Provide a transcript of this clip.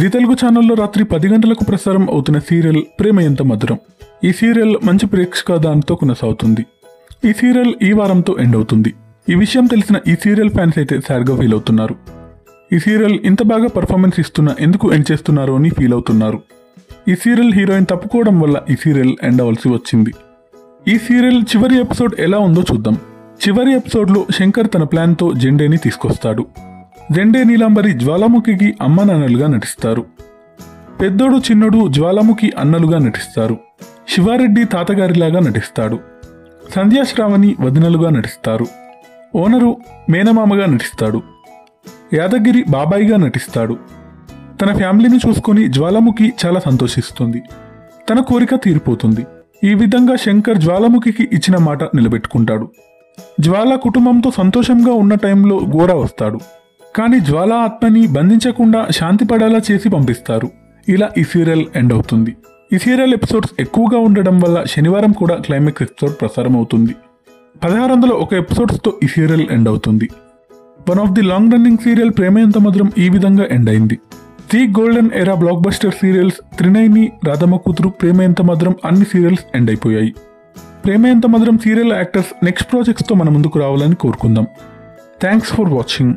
G Telugu ఛానల్లో రాత్రి 10 గంటలకు ప్రసారం అవుతున్న సీరియల్ ప్రేమ ఎంత మధురం. ఈ సీరియల్ మంచి ప్రేక్షక దానితో కొనసాగుతుంది. ఈ సీరియల్ ఈ వారంతో ఎండ్ అవుతుంది. ఈ విషయం తెలిసిన ఈ సీరియల్ ఫ్యాన్స్ అయితే సాడ్గా ఫీల్ అవుతున్నారు. ఈ సీరియల్ ఇంత బాగా పర్ఫార్మెన్స్ ఇస్తున్నా ఎందుకు ఎండ్ చేస్తున్నారో అని ఫీల్ అవుతున్నారు. ఈ సీరియల్ హీరోయిన్ తప్పుకోవడం వల్ల ఈ సీరియల్ ఎండ్ అవ్వాల్సి వచ్చింది. ఈ సీరియల్ చివరి ఎపిసోడ్ ఎలా ఉందో చూద్దాం. చివరి ఎపిసోడ్లో శంకర్ తన ప్లాన్తో జెండేని తీసుకొస్తాడు. జెండే నీలాంబరి జ్వాలాముఖికి అమ్మ నాన్నలుగా నటిస్తారు. పెద్దోడు చిన్నోడు జ్వాలాముఖి అన్నలుగా నటిస్తారు. శివారెడ్డి తాతగారిలాగా నటిస్తాడు. సంధ్యా శ్రావణి వదినలుగా నటిస్తారు. ఓనరు మేనమామగా నటిస్తాడు. యాదగిరి బాబాయిగా నటిస్తాడు. తన ఫ్యామిలీని చూసుకొని జ్వాలాముఖి చాలా సంతోషిస్తుంది. తన కోరిక తీరిపోతుంది. ఈ విధంగా శంకర్ జ్వాలాముఖికి ఇచ్చిన మాట నిలబెట్టుకుంటాడు. జ్వాల కుటుంబంతో సంతోషంగా ఉన్న టైంలో గోరా వస్తాడు. కానీ జ్వాల ఆత్మని బంధించకుండా శాంతి పడేలా చేసి పంపిస్తారు. ఇలా ఈ సీరియల్ ఎండ్ అవుతుంది. ఈ సీరియల్ ఎపిసోడ్స్ ఎక్కువగా ఉండడం వల్ల శనివారం కూడా క్లైమాక్స్ ఎపిసోడ్ ప్రసారం అవుతుంది. 1601 ఎపిసోడ్స్తో ఈ సీరియల్ ఎండ్ అవుతుంది. One of the long running serial Prema Entha Madhuram ఈ విధంగా ఎండ్ అయింది. The golden era blockbuster serials Trinayani, Radhamma Kuthuru, Prema Entha మధురం అన్ని సీరియల్స్ ఎండ్ అయిపోయాయి. ప్రేమ ఎంత మధురం సీరియల్ యాక్టర్స్ నెక్స్ట్ ప్రాజెక్ట్స్తో మన ముందుకు రావాలని కోరుకుందాం. Thanks for watching.